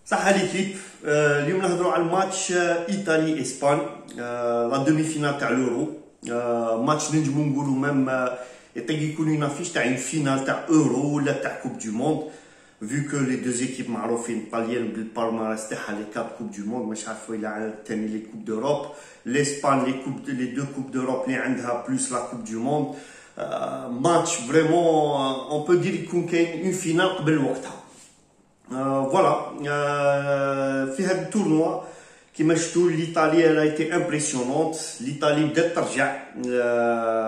صح ليكيب. اليوم نهضروا على الماتش ايطالي اسبان، لا دومي فينال تاع لورو. ماتش نجمو نقولوا ميم يطيق يكون اون افيش تاع اون فينال تاع اورو ولا تاع كوب دو موند، فيو كو لي دوز ايكيب معروفين طاليان بالبالمارس تاعها لي 4 كوب دو موند، مش عارف الا على الثاني لي كوب دوروب. لاسبان لي دو كوب دوروب اللي عندها بلوس لا كوب دو موند. ماتش فريمون اون بو دير يكون كاين اون فينال قبل وقتها. فوالا في هذا التورنوا كيما شفتوا ليطاليا لا ايتي امبرسيونونت. ليطالي بدات ترجع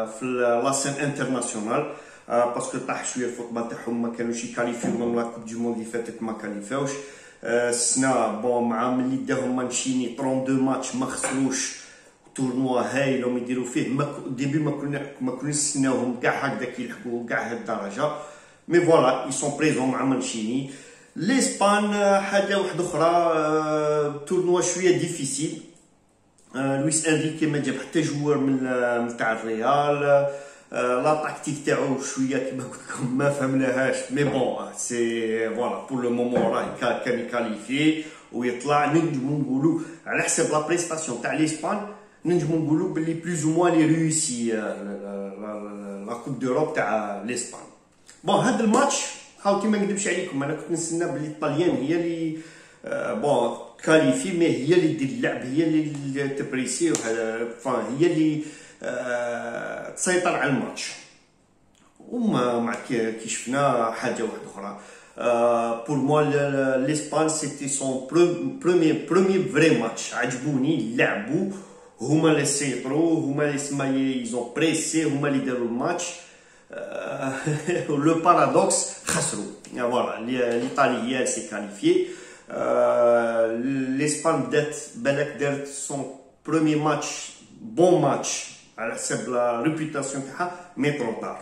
في لاسين انترناسيونال باسكو طاح شويه الفوتبال تاعهم، ما كانوش يكاليفيو من لا كوب دو موند اللي فاتت، ما كاليفاوش. السنه بون مع ملي داهم مانشيني 32 ماتش ما خسروش، تورنوا هايل وما يديروا فيه. ديبي ما كنا نستناوهم كاع هكذاك يلحقوا كاع هاد الدرجه، مي فوالا اي سون بريزون مع مانشيني. لاسبان حاجه واحده اخرى، تورنوا شويه ديفيسيل. لويس انريكي ما جاب حتى جوار من تاع الريال. لا تاكتيك تاعو شويه كيما قلت لكم ما فهمناهاش، مي بون سي فوالا بور لو مومون راه كان يكاليفي ويطلع. نجمو نقولوا على حسب لا بريستاسيون تاع لاسبان نجمو نقولوا بلي بلوز او موان لي ريوسي لا كوب دوروب تاع لاسبان. بون هذا الماتش خاوتي ما نكذبش عليكم، انا كنت نستنى بلي الطليان هي اللي بون كاليفي، مي هي اللي دير اللعب، هي اللي تبريسي، هي اللي تسيطر على الماتش. وما مع كي شفنا حاجه واحده اخرى. بور موا لاسبان سيتي سون بروميير فري ماتش، عجبوني لعبوا، هما اللي سيطروا، هما اللي سما يزون بريسي، هما اللي داروا الماتش. لو بارادوكس خسروا. فوالا ليطالي هي اللي سي كاليفي. لاسبان بدات بالك دارت سون بروميير ماتش بون ماتش على حسب لا ريبيوتاسيون تاعها، مي تروطار.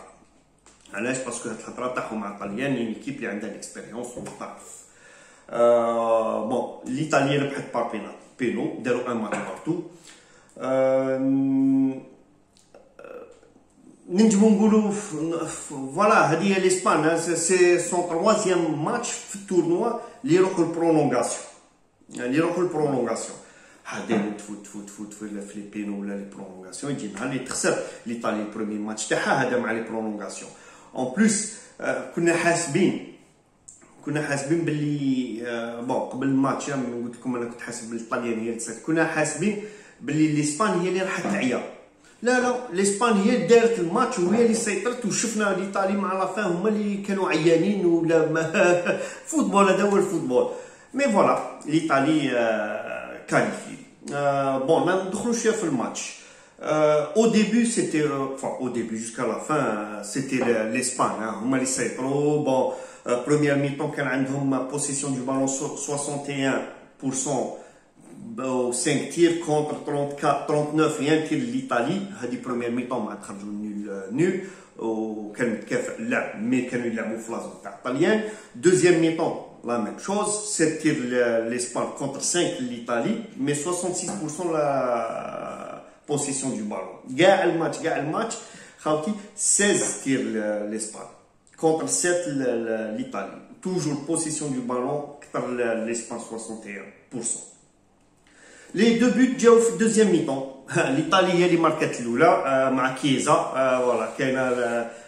علاش؟ باسكو هاد الخطره تاعهم مع الطليان ليكيب اللي عندها الاكسبيريونس وتعرف. بون ليطاليا ربحت بار بينو، داروا ان ماتش بارتو. نجمو نقولوا فوالا هذه هي لاسبان، سي سون تروازيام ماتش في التورنوا اللي يروحوا البرولونغاسيون. دائما تفوت في لي بينو ولا لي برولونغاسيون، يجي نهار اللي تخسر ليطالي البروميير ماتش تاعها هذا مع لي برولونغاسيون. اون بليس كنا حاسبين باللي بون قبل الماتش قلت لكم انا كنت حاسب باللي الطليان هي اللي كنا حاسبين باللي لاسبان هي اللي راح تعيا. لا لاسبان هي اللي دارت الماتش وهي اللي سيطرت، وشفنا ليطالي مع لافان هما اللي كانوا عيانين ولا فوتبول، هذا هو الفوتبول. مي فوالا ليطالي كاليفي. بون ما ندخلوش شويه في الماتش. au début c'était au début jusqu'à la fin c'était l'Espagne, هما اللي سيطروا. بون première mi-temps كان عندهم possession du ballon 61% و 5 تير كونتر 39 rien تير ليطالي. هذه بروميير ميطون مع خرجوا نول وكان متكافئ اللعب، مي كانوا يلعبوا في لازون تاع الطليان. دوزيام ميطون لا ميم شوز، 7 تير لاسبان كونتر 5 ليطالي، مي 66% لا بوسيسيون دو بالون. كاع الماتش خاوتي 16 تير لاسبان كونتر 7 ليطالي، توجور بوسيسيون دو بالون اكثر لاسبان 61%. لي دو بوت جاو في الدوزيام ميطون. ليطالي هي اللي ماركات الاولى مع كيزا. فوالا كاين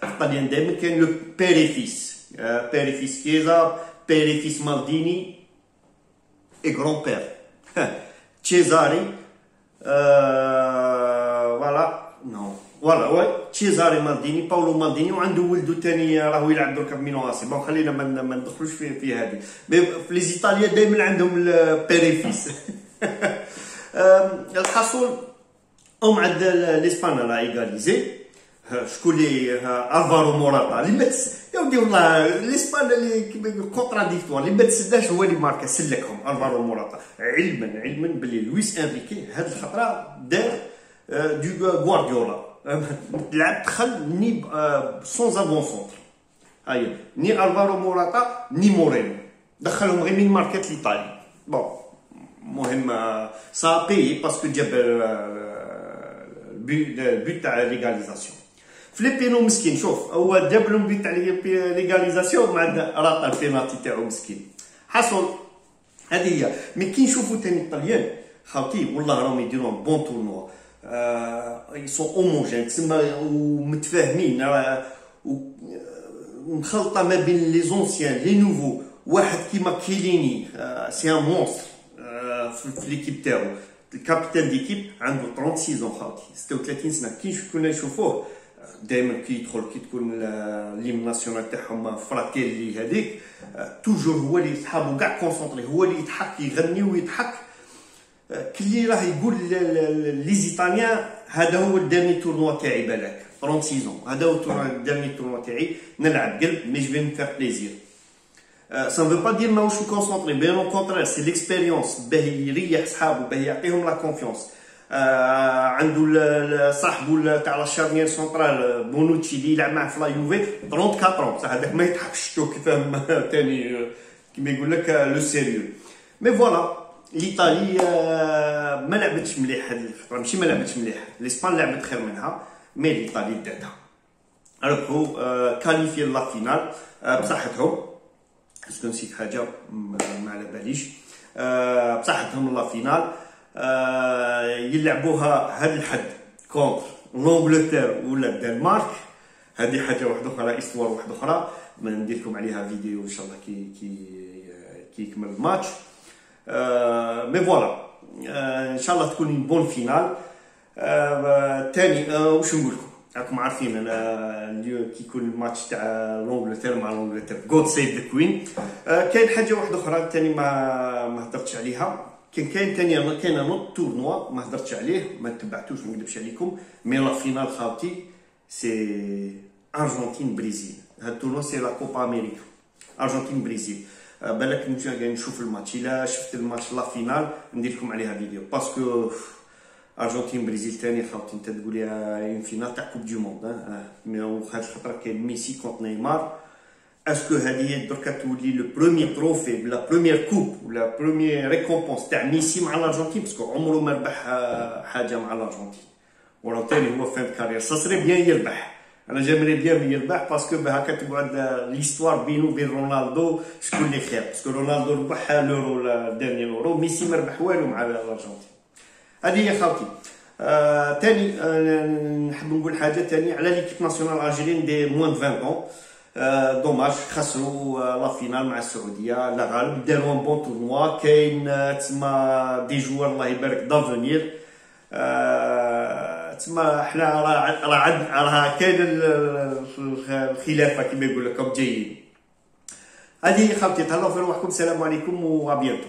الطليان دائما كاين لو بيريفيس كيزا، بيريفيس مالديني اي غران بير تشيزاري. فوالا تشيزاري مالديني، باولو مالديني، وعنده ولدو ثاني راهو يلعب دركا في ميلان اسي. بون خلينا ما ندخلوش في هذه. في لي ايطاليا دائما عندهم البيريفيس. الحصول عند لاسبان لا ايغاليزي. شكون اللي الفارو موراتا اللي ما يا ودي والله لاسبان اللي كيما كونتراديكتوار اللي ما تسداش هو اللي ماركا سلكهم الفارو موراتا، علما باللي لويس انريكي هاد الخطره دار دو غوارديولا. لعب دخل ني سون افون سونتر، هاي ني الفارو موراتا ني مورينو، دخلهم غير من ماركات ليطالي. بون مهم سا بي باسكو جاب البيت تاع ليغاليزاسيون. فليبينو مسكين، شوف هو جاب لهم بيت تاع ليغاليزاسيون مع راه البينالتي تاعو مسكين. حصل هذه هي. مي كي نشوفوا ثاني الطليان خاوتي والله راهم يديروا بون تورنوا، يسون اوموجين تسمى ومتفاهمين، مخلطه ما بين لي زونسيان لي نوفو. واحد كيما كيليني سي ان مونستر في ليكيب تاعو، الكابيتان ديكيب عنده 36 خاوتي 36 سنه. كي كنا نشوفوه دائما كي يدخل كي تكون ليم ناسيونال تاعهم فراتيلي هذيك توجور هو اللي صحابو كاع كونسونطري، هو اللي يضحك يغني ويضحك. كلي راه يقول لي زيطاليان هذا هو الديرني تورنوا تاعي بالك 36 هذا هو الديرني تورنوا تاعي نلعب قلب مي جو في مي فير بليزير. Ça ne veut pas dire ماهوش كونسونطري، بيان او كونترير سي ليكسبيريونس باه يريح صحابو باه يعطيهم لا كونفيونس. عنده صاحبو تاع لاشارنيير سونترال بونوتشي اللي يلعب معاه في لا يوفي 34 صح، هذاك ما يضحكش تو كيفاه ثاني كيما يقول لك لو سيريو. مي فوالا الايطالي ما لعبتش مليح هذه الفتره، ماشي ما لعبتش مليح، الاسبان لعبت خير منها، مي الايطالي داتها ربحوا كاليفي لا فينال بصحتهم. اسكو نسيت حاجه ما على باليش، بصحتهم لا فينال يلعبوها هذا الحد كونتر لونجلتير ولا الدنمارك. هذه حاجه واحده اخرى، استوار واحده اخرى ما ندير لكم عليها فيديو ان شاء الله كي يكمل الماتش. مي فوالا ان شاء الله تكون بون فينال. ثاني واش نقول لكم، راكم عارفين انا كي يكون الماتش تاع لونجلتير مع لونجلتير جود سيف ذا كوين. كاين حاجه واحده اخرى ثاني ما هضرتش عليها، كاين ثاني كاين نوت تورنوا ما هضرتش عليه ما تبعتوش ما نكذبش عليكم، مي لا فينال خاوتي سي ارجنتين بريزيل. هاد التورنوا سي لا كوبا امريكا ارجنتين بريزيل. بالك نشوف الماتش، الا شفت الماتش لا فينال ندير لكم عليها فيديو، باسكو ارجنتين بريزيل ثاني خاوتي انت تقول لي اون فينال تاع كوب دو موند. مي هاد الخطره كاين ميسي كونت نيمار. اسكو هذه دركا تولي لو بروميير تروفي ولا بروميير كوب ولا بروميير ريكومبونس تاع ميسي مع الارجنتين، باسكو عمره ما ربح حاجه مع الارجنتين، وراه ثاني هو فين كارير. سا سري بيان يربح، انا جامري بيان يربح، باسكو هكا تقعد ليستوار بينو وبين رونالدو شكون اللي خير، باسكو رونالدو ربح لورو ديرني لورو، ميسي ما ربح والو مع الارجنتين. هذه هي خاوتي. ثاني نحب نقول حاجه ثاني على ليكيب ناسيونال الجيريان دي موان 20 دوماج خسروا لا فينال مع السعوديه. لا غالب داروا بون تورنوا، كاين تما دي جوار الله يبارك دافونير. تما حنا راه كاين الخلافه كما يقول لك جايين. هذه خاوتي تهلاو في روحكم، السلام عليكم وابيانتو.